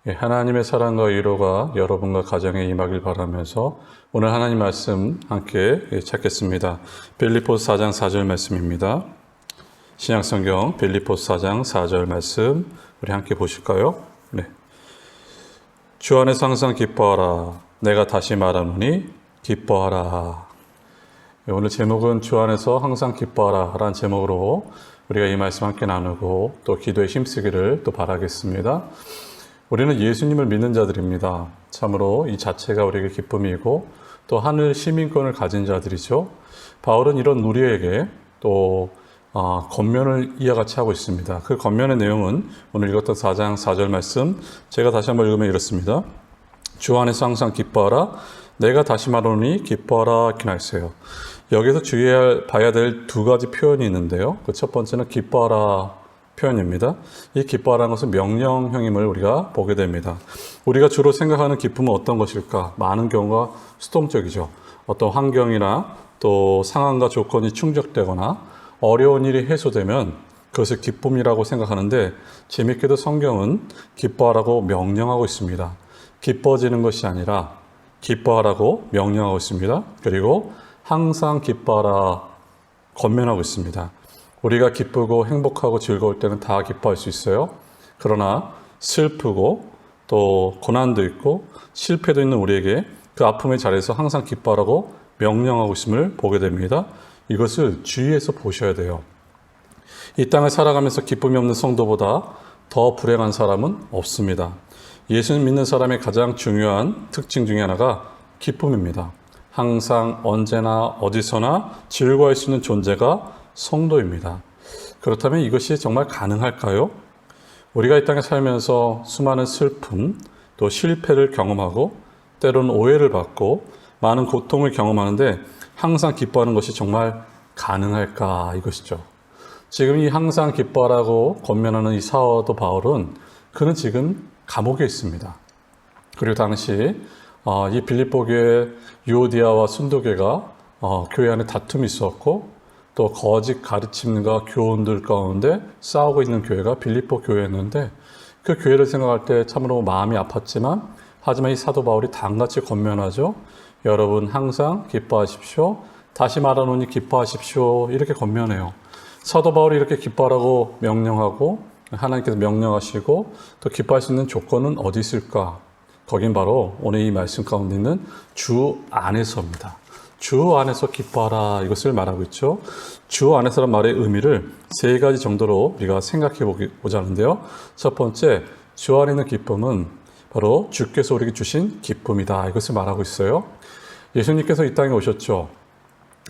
하나님의 사랑과 위로가 여러분과 가정에 임하길 바라면서 오늘 하나님 말씀 함께 찾겠습니다. 빌립보서 4장 4절 말씀입니다. 신약성경 빌립보서 4장 4절 말씀 우리 함께 보실까요? 네. 주 안에서 항상 기뻐하라. 내가 다시 말하노니 기뻐하라. 오늘 제목은 주 안에서 항상 기뻐하라 라는 제목으로 우리가 이 말씀 함께 나누고 또 기도에 힘쓰기를 또 바라겠습니다. 우리는 예수님을 믿는 자들입니다. 참으로 이 자체가 우리에게 기쁨이고 또 하늘 시민권을 가진 자들이죠. 바울은 이런 우리에게 또 권면을 이와 같이 하고 있습니다. 그 권면의 내용은 오늘 읽었던 4장 4절 말씀 제가 다시 한번 읽으면 이렇습니다. 주 안에서 항상 기뻐하라. 내가 다시 말하노니 기뻐하라 이렇게 나있어요. 여기서 봐야 될 두 가지 표현이 있는데요. 그 첫 번째는 기뻐하라 표현입니다. 이 기뻐하라는 것은 명령형임을 우리가 보게 됩니다. 우리가 주로 생각하는 기쁨은 어떤 것일까? 많은 경우가 수동적이죠. 어떤 환경이나 또 상황과 조건이 충족되거나 어려운 일이 해소되면 그것을 기쁨이라고 생각하는데 재밌게도 성경은 기뻐하라고 명령하고 있습니다. 기뻐지는 것이 아니라 기뻐하라고 명령하고 있습니다. 그리고 항상 기뻐하라 권면하고 있습니다. 우리가 기쁘고 행복하고 즐거울 때는 다 기뻐할 수 있어요. 그러나 슬프고 또 고난도 있고 실패도 있는 우리에게 그 아픔의 자리에서 항상 기뻐하라고 명령하고 있음을 보게 됩니다. 이것을 주의해서 보셔야 돼요. 이 땅을 살아가면서 기쁨이 없는 성도보다 더 불행한 사람은 없습니다. 예수님 믿는 사람의 가장 중요한 특징 중에 하나가 기쁨입니다. 항상 언제나 어디서나 즐거워할 수 있는 존재가 성도입니다. 그렇다면 이것이 정말 가능할까요? 우리가 이 땅에 살면서 수많은 슬픔, 또 실패를 경험하고 때로는 오해를 받고 많은 고통을 경험하는데 항상 기뻐하는 것이 정말 가능할까 이것이죠. 지금 이 항상 기뻐하라고 권면하는 이 사도 바울은 그는 지금 감옥에 있습니다. 그리고 당시 이 빌립보 교회 유오디아와 순도교가 교회 안에 다툼이 있었고 또 거짓 가르침과 교훈들 가운데 싸우고 있는 교회가 빌립보 교회였는데 그 교회를 생각할 때 참으로 마음이 아팠지만 하지만 이 사도 바울이 단같이 권면하죠. 여러분 항상 기뻐하십시오. 다시 말하노니 기뻐하십시오. 이렇게 권면해요. 사도 바울이 이렇게 기뻐하라고 명령하고 하나님께서 명령하시고 또 기뻐할 수 있는 조건은 어디 있을까? 거긴 바로 오늘 이 말씀 가운데 있는 주 안에서입니다. 주 안에서 기뻐하라 이것을 말하고 있죠. 주 안에서란 말의 의미를 세 가지 정도로 우리가 생각해 보자 하는데요. 첫 번째, 주 안에 있는 기쁨은 바로 주께서 우리에게 주신 기쁨이다. 이것을 말하고 있어요. 예수님께서 이 땅에 오셨죠.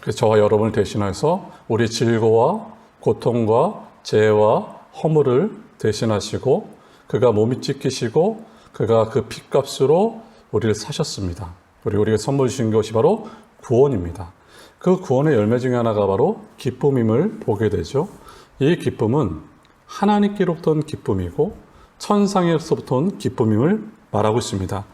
그래서 저와 여러분을 대신해서 우리의 질고와 고통과 재해와 허물을 대신하시고 그가 몸이 찢기시고 그가 그 핏값으로 우리를 사셨습니다. 그리고 우리에게 선물 주신 것이 바로 구원입니다. 그 구원의 열매 중에 하나가 바로 기쁨임을 보게 되죠. 이 기쁨은 하나님께로부터 온 기쁨이고 천상에서부터 온 기쁨임을 말하고 있습니다.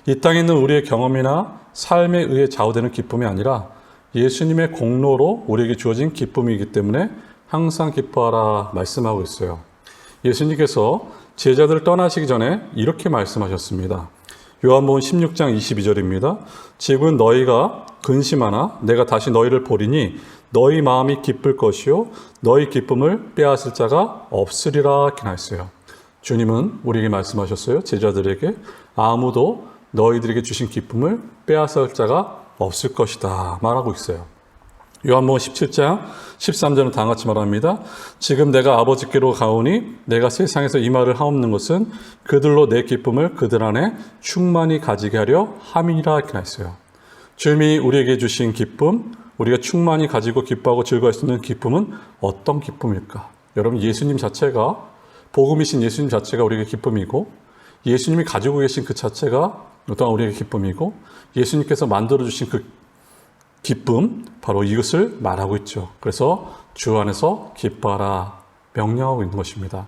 이 땅에 있는 우리의 경험이나 삶에 의해 좌우되는 기쁨이 아니라 예수님의 공로로 우리에게 주어진 기쁨이기 때문에 항상 기뻐하라 말씀하고 있어요. 예수님께서 제자들을 떠나시기 전에 이렇게 말씀하셨습니다. 요한복음 16장 22절입니다. 지금 너희가 근심하나 내가 다시 너희를 보리니 너희 마음이 기쁠 것이요 너희 기쁨을 빼앗을 자가 없으리라 이렇게 나있어요. 주님은 우리에게 말씀하셨어요. 제자들에게 아무도 너희들에게 주신 기쁨을 빼앗을 자가 없을 것이다 말하고 있어요. 요한복음 17장 13절은 다음같이 말합니다. 지금 내가 아버지께로 가오니 내가 세상에서 이 말을 하옵는 것은 그들로 내 기쁨을 그들 안에 충만히 가지게 하려 함이라 이렇게 나있어요. 주님이 우리에게 주신 기쁨, 우리가 충만히 가지고 기뻐하고 즐거워할 수 있는 기쁨은 어떤 기쁨일까? 여러분 예수님 자체가 복음이신 예수님 자체가 우리에게 기쁨이고 예수님이 가지고 계신 그 자체가 또한 우리에게 기쁨이고 예수님께서 만들어주신 그 기쁨, 바로 이것을 말하고 있죠. 그래서 주 안에서 기뻐하라 명령하고 있는 것입니다.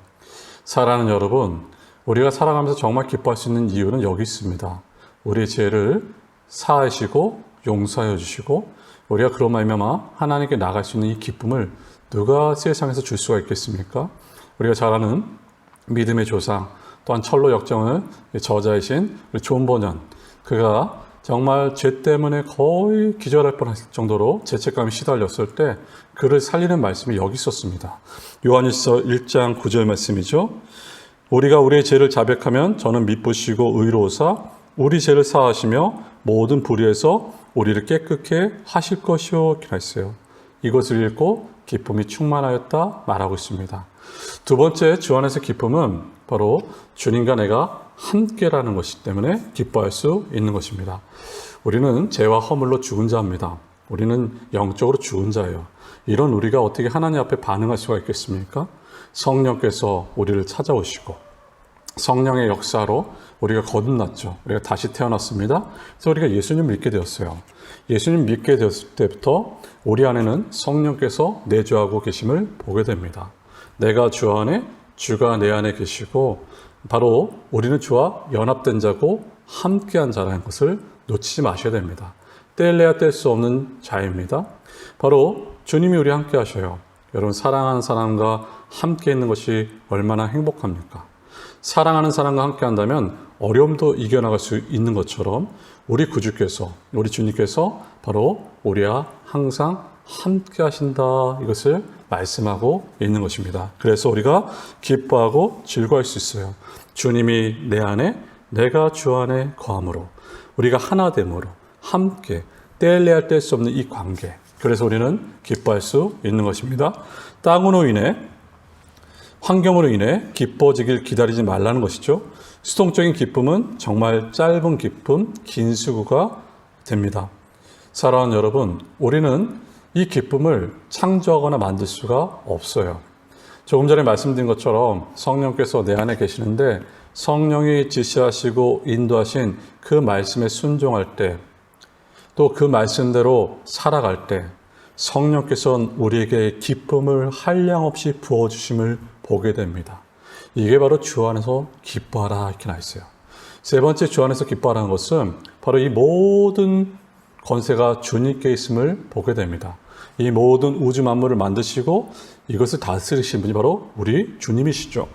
사랑하는 여러분, 우리가 살아가면서 정말 기뻐할 수 있는 이유는 여기 있습니다. 우리의 죄를 사하시고 용서하여 주시고 우리가 그로 말미암아 하나님께 나갈 수 있는 이 기쁨을 누가 세상에서 줄 수가 있겠습니까? 우리가 잘 아는 믿음의 조상 또한 철로 역정의 저자이신 우리 존 버년, 그가 정말 죄 때문에 거의 기절할 뻔할 정도로 죄책감에 시달렸을 때 그를 살리는 말씀이 여기 있었습니다. 요한일서 1장 9절 말씀이죠. 우리가 우리의 죄를 자백하면 저는 미쁘시고 의로우사 우리 죄를 사하시며 모든 불의에서 우리를 깨끗게 하실 것이요 이렇게 했어요. 이것을 읽고 기쁨이 충만하였다 말하고 있습니다. 두 번째 주 안에서 기쁨은 바로 주님과 내가 함께라는 것이기 때문에 기뻐할 수 있는 것입니다. 우리는 죄와 허물로 죽은 자입니다. 우리는 영적으로 죽은 자예요. 이런 우리가 어떻게 하나님 앞에 반응할 수가 있겠습니까? 성령께서 우리를 찾아오시고 성령의 역사로 우리가 거듭났죠. 우리가 다시 태어났습니다. 그래서 우리가 예수님 믿게 되었어요. 예수님 믿게 되었을 때부터 우리 안에는 성령께서 내주하고 계심을 보게 됩니다. 내가 주 안에, 주가 내 안에 계시고 바로 우리는 주와 연합된 자고 함께한 자라는 것을 놓치지 마셔야 됩니다. 뗄래야 뗄 수 없는 자입니다. 바로 주님이 우리 함께 하셔요. 여러분, 사랑하는 사람과 함께 있는 것이 얼마나 행복합니까? 사랑하는 사람과 함께 한다면 어려움도 이겨나갈 수 있는 것처럼 우리 구주께서, 우리 주님께서 바로 우리와 항상 함께 하신다, 이것을 말씀하고 있는 것입니다. 그래서 우리가 기뻐하고 즐거워할 수 있어요. 주님이 내 안에, 내가 주 안에 거함으로, 우리가 하나됨으로 함께 뗄래야 뗄 수 없는 이 관계, 그래서 우리는 기뻐할 수 있는 것입니다. 땅으로 인해, 환경으로 인해 기뻐지길 기다리지 말라는 것이죠. 수동적인 기쁨은 정말 짧은 기쁨, 긴 수고가 됩니다. 사랑하는 여러분, 우리는 이 기쁨을 창조하거나 만들 수가 없어요. 조금 전에 말씀드린 것처럼 성령께서 내 안에 계시는데 성령이 지시하시고 인도하신 그 말씀에 순종할 때, 또 그 말씀대로 살아갈 때 성령께서는 우리에게 기쁨을 한량없이 부어주심을 보게 됩니다. 이게 바로 주 안에서 기뻐하라 이렇게 나와 있어요. 세 번째, 주 안에서 기뻐하라는 것은 바로 이 모든 권세가 주님께 있음을 보게 됩니다. 이 모든 우주 만물을 만드시고 이것을 다스리신 분이 바로 우리 주님이시죠.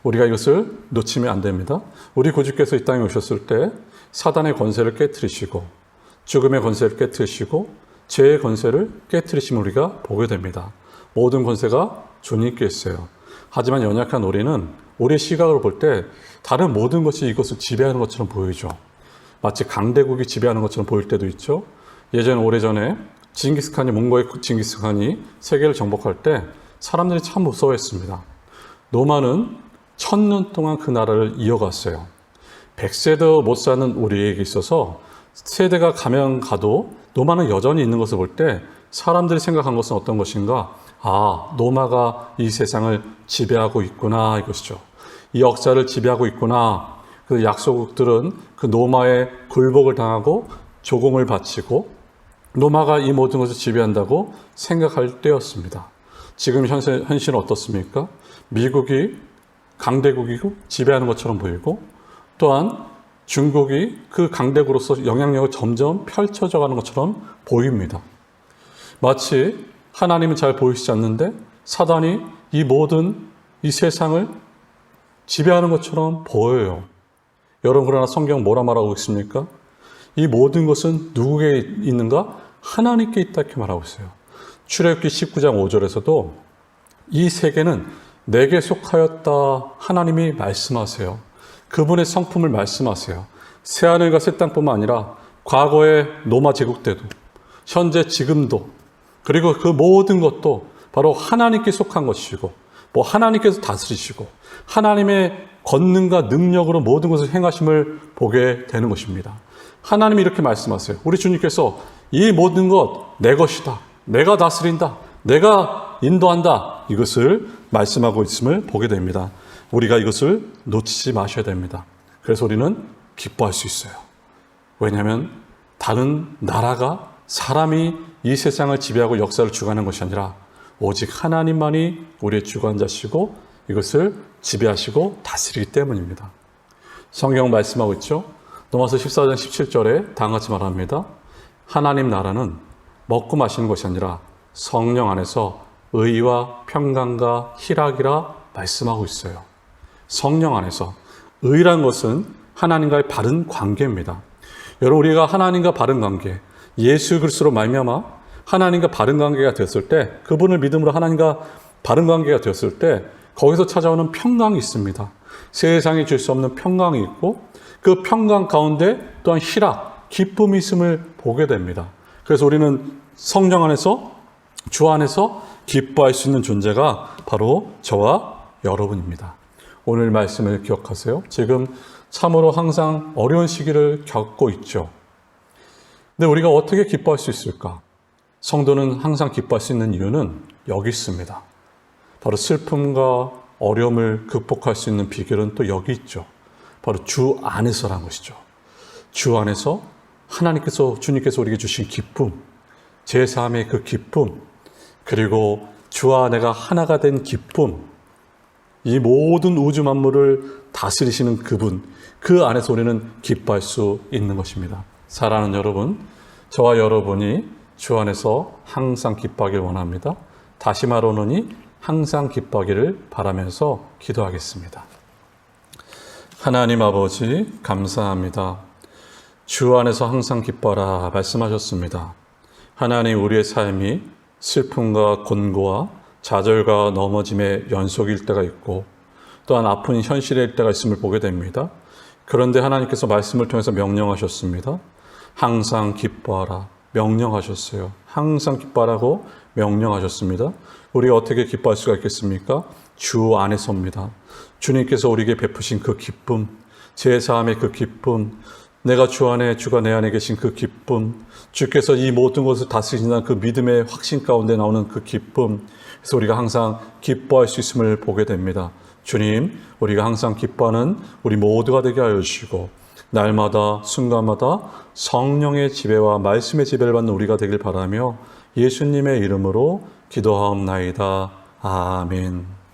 우리가 이것을 놓치면 안 됩니다. 우리 구주께서 이 땅에 오셨을 때 사단의 권세를 깨트리시고 죽음의 권세를 깨트리시고 죄의 권세를 깨트리심을 우리가 보게 됩니다. 모든 권세가 주님께 있어요. 하지만 연약한 우리는 우리의 시각으로 볼 때 다른 모든 것이 이것을 지배하는 것처럼 보이죠. 마치 강대국이 지배하는 것처럼 보일 때도 있죠. 오래전에 몽고의 징기스칸이 세계를 정복할 때 사람들이 참 무서워했습니다. 노마는 1000년 동안 그 나라를 이어갔어요. 100세도 못 사는 우리에게 있어서 세대가 가면 가도 노마는 여전히 있는 것을 볼 때 사람들이 생각한 것은 어떤 것인가? 아, 노마가 이 세상을 지배하고 있구나, 이것이죠. 이 역사를 지배하고 있구나. 그 약소국들은 그 노마의 굴복을 당하고 조공을 바치고 노마가 이 모든 것을 지배한다고 생각할 때였습니다. 지금 현실은 어떻습니까? 미국이 강대국이고 지배하는 것처럼 보이고 또한 중국이 그 강대국으로서 영향력을 점점 펼쳐져 가는 것처럼 보입니다. 마치 하나님은 잘 보이시지 않는데 사단이 이 모든 이 세상을 지배하는 것처럼 보여요. 여러분, 그러나 성경 뭐라 말하고 있습니까? 이 모든 것은 누구에게 있는가? 하나님께 있다 이렇게 말하고 있어요. 출애굽기 19장 5절에서도 이 세계는 내게 속하였다 하나님이 말씀하세요. 그분의 성품을 말씀하세요. 새하늘과 새 땅뿐만 아니라 과거의 로마 제국 때도 현재 지금도 그리고 그 모든 것도 바로 하나님께 속한 것이고 하나님께서 다스리시고 하나님의 권능과 능력으로 모든 것을 행하심을 보게 되는 것입니다. 하나님이 이렇게 말씀하세요. 우리 주님께서 이 모든 것 내 것이다. 내가 다스린다. 내가 인도한다. 이것을 말씀하고 있음을 보게 됩니다. 우리가 이것을 놓치지 마셔야 됩니다. 그래서 우리는 기뻐할 수 있어요. 왜냐하면 다른 나라가 사람이 이 세상을 지배하고 역사를 주관하는 것이 아니라 오직 하나님만이 우리의 주관자시고 이것을 지배하시고 다스리기 때문입니다. 성경 말씀하고 있죠. 로마서 14장 17절에 다음같이 말합니다. 하나님 나라는 먹고 마시는 것이 아니라 성령 안에서 의와 평강과 희락이라 말씀하고 있어요. 성령 안에서. 의란 것은 하나님과의 바른 관계입니다. 여러분, 우리가 하나님과 바른 관계, 예수 그리스도로 말미암아 하나님과 바른 관계가 되었을 때, 그분을 믿음으로 하나님과 바른 관계가 되었을 때 거기서 찾아오는 평강이 있습니다. 세상이 줄 수 없는 평강이 있고, 그 평강 가운데 또한 희락, 기쁨이 있음을 보게 됩니다. 그래서 우리는 성령 안에서, 주 안에서 기뻐할 수 있는 존재가 바로 저와 여러분입니다. 오늘 말씀을 기억하세요. 지금 참으로 항상 어려운 시기를 겪고 있죠. 근데 우리가 어떻게 기뻐할 수 있을까? 성도는 항상 기뻐할 수 있는 이유는 여기 있습니다. 바로 슬픔과 어려움을 극복할 수 있는 비결은 또 여기 있죠. 바로 주 안에서라는 것이죠. 주 안에서 주님께서 우리에게 주신 기쁨, 제3의 그 기쁨, 그리고 주와 내가 하나가 된 기쁨, 이 모든 우주 만물을 다스리시는 그분, 그 안에서 우리는 기뻐할 수 있는 것입니다. 사랑하는 여러분, 저와 여러분이 주 안에서 항상 기뻐하길 원합니다. 다시 말하노니 항상 기뻐하기를 바라면서 기도하겠습니다. 하나님 아버지, 감사합니다. 주 안에서 항상 기뻐하라 말씀하셨습니다. 하나님, 우리의 삶이 슬픔과 곤고와 좌절과 넘어짐의 연속일 때가 있고, 또한 아픈 현실일 때가 있음을 보게 됩니다. 그런데 하나님께서 말씀을 통해서 명령하셨습니다. 항상 기뻐하라 명령하셨어요. 항상 기뻐하라고 명령하셨습니다. 우리가 어떻게 기뻐할 수가 있겠습니까? 주 안에서입니다. 주님께서 우리에게 베푸신 그 기쁨, 제3의 그 기쁨, 내가 주 안에, 주가 내 안에 계신 그 기쁨, 주께서 이 모든 것을 다스리신다는 그 믿음의 확신 가운데 나오는 그 기쁨, 그래서 우리가 항상 기뻐할 수 있음을 보게 됩니다. 주님, 우리가 항상 기뻐하는 우리 모두가 되게 하여 주시고, 날마다 순간마다 성령의 지배와 말씀의 지배를 받는 우리가 되길 바라며 예수님의 이름으로 기도하옵나이다. 아멘.